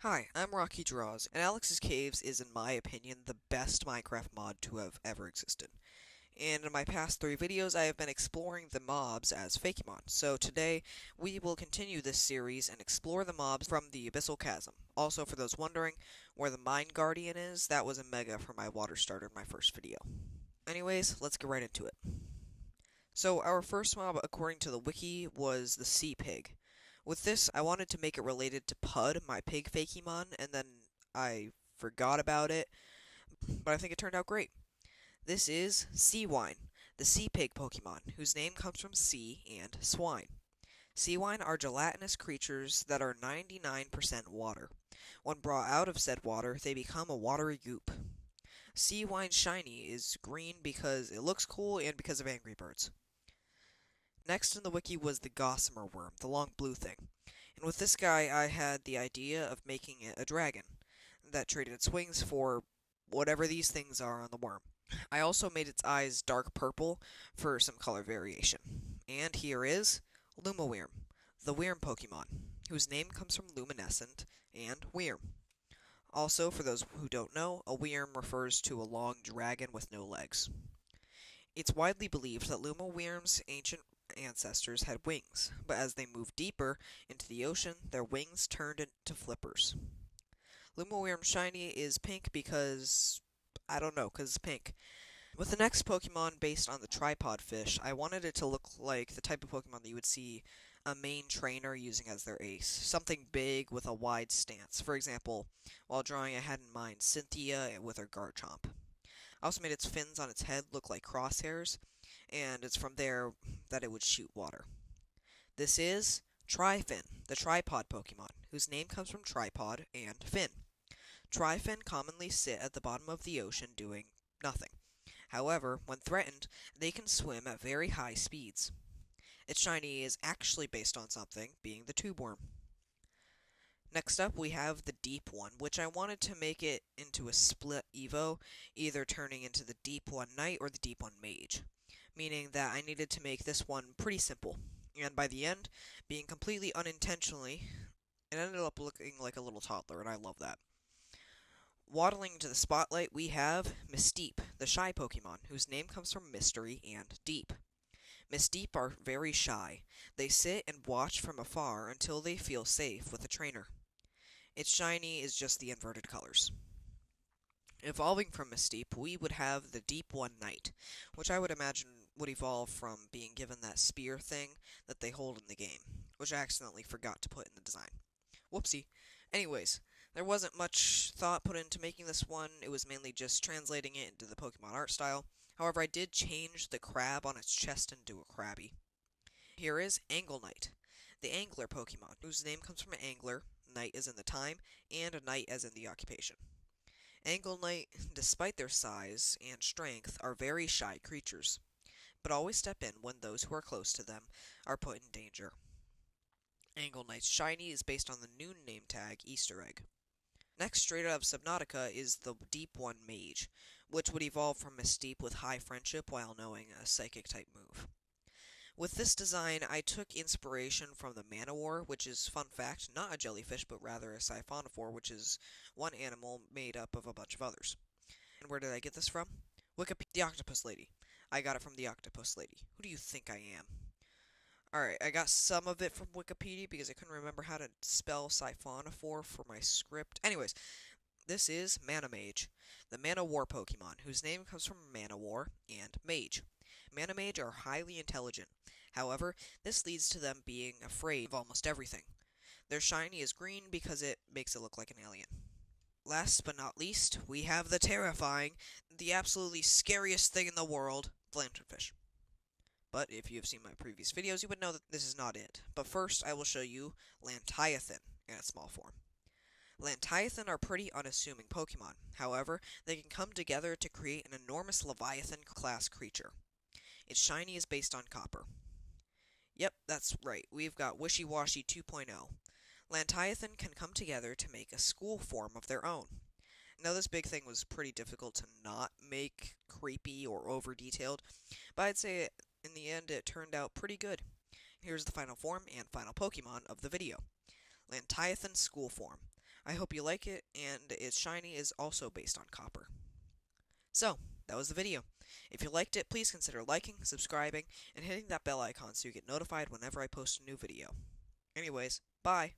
Hi, I'm Rocky Draws, and Alex's Caves is, in my opinion, the best Minecraft mod to have ever existed. And in my past three videos, I have been exploring the mobs as Fakémon. So today, we will continue this series and explore the mobs from the Abyssal Chasm. Also, for those wondering where the Mine Guardian is, that was a mega for my water starter in my first video. Anyways, let's get right into it. So our first mob, according to the wiki, was the Sea Pig. With this, I wanted to make it related to Pud, my pig Fakemon, and then I forgot about it, but I think it turned out great. This is Seawine, the sea pig Pokemon, whose name comes from sea and swine. Seawine are gelatinous creatures that are 99% water. When brought out of said water, they become a watery goop. Seawine Shiny is green because it looks cool and because of Angry Birds. Next in the wiki was the Gossamer Worm, the long blue thing. And with this guy, I had the idea of making it a dragon that traded its wings for whatever these things are on the worm. I also made its eyes dark purple for some color variation. And here is Lumawyrm, the Wyrm Pokemon, whose name comes from luminescent and Wyrm. Also, for those who don't know, a Wyrm refers to a long dragon with no legs. It's widely believed that Lumawyrm's ancient ancestors had wings, but as they moved deeper into the ocean, their wings turned into flippers. Lumawyrm Shiny is pink because I don't know, because it's pink. With the next Pokemon based on the tripod fish, I wanted it to look like the type of Pokemon that you would see a main trainer using as their ace. Something big with a wide stance. For example, while drawing, I had in mind Cynthia with her Garchomp. I also made its fins on its head look like crosshairs, and it's from there that it would shoot water. This is Tryfin, the tripod Pokemon, whose name comes from tripod and fin. Tryfin commonly sit at the bottom of the ocean doing nothing. However, when threatened, they can swim at very high speeds. Its shiny is actually based on something, being the tube worm. Next up, we have the Deep One, which I wanted to make it into a split Evo, either turning into the Deep One Knight or the Deep One Mage, meaning that I needed to make this one pretty simple. And by the end, being completely unintentionally, it ended up looking like a little toddler, and I love that. Waddling into the spotlight, we have Misdeep, the shy Pokemon, whose name comes from mystery and deep. Misdeep are very shy. They sit and watch from afar until they feel safe with a trainer. Its shiny is just the inverted colors. Evolving from Misdeep, we would have the Deep One Knight, which I would imagine would evolve from being given that spear thing that they hold in the game, which I accidentally forgot to put in the design. Whoopsie. Anyways, there wasn't much thought put into making this one, it was mainly just translating it into the Pokemon art style. However, I did change the crab on its chest into a crabby. Here is Angle Knight, the angler Pokemon, whose name comes from angler, knight as in the time, and a knight as in the occupation. Angle Knight, despite their size and strength, are very shy creatures, but always step in when those who are close to them are put in danger. Angle Knight's shiny is based on the new name tag Easter egg. Next, straight out of Subnautica, is the Deep One Mage, which would evolve from Misdeep with high friendship while knowing a psychic type move. With this design, I took inspiration from the Manowar, which is, fun fact, not a jellyfish, but rather a siphonophore, which is one animal made up of a bunch of others. And where did I get this from? Wikipedia. The Octopus Lady. I got it from the Octopus Lady. Who do you think I am? Alright, I got some of it from Wikipedia because I couldn't remember how to spell siphonophore for my script. Anyways, this is Manamage, the Manowar Pokemon, whose name comes from Manowar and Mage. Manamage are highly intelligent. However, this leads to them being afraid of almost everything. Their shiny is green because it makes it look like an alien. Last but not least, we have the terrifying, the absolutely scariest thing in the world, the lanternfish. But if you have seen my previous videos, you would know that this is not it. But first, I will show you Lantiathan in its small form. Lantiathan are pretty unassuming Pokemon. However, they can come together to create an enormous Leviathan-class creature. Its shiny is based on copper. Yep, that's right, we've got Wishy-Washy 2.0. Lantiathan can come together to make a school form of their own. Now, this big thing was pretty difficult to not make creepy or over-detailed, but I'd say in the end it turned out pretty good. Here's the final form and final Pokemon of the video. Lantiathan School Form. I hope you like it, and its shiny is also based on copper. So, that was the video. If you liked it, please consider liking, subscribing, and hitting that bell icon so you get notified whenever I post a new video. Anyways, bye!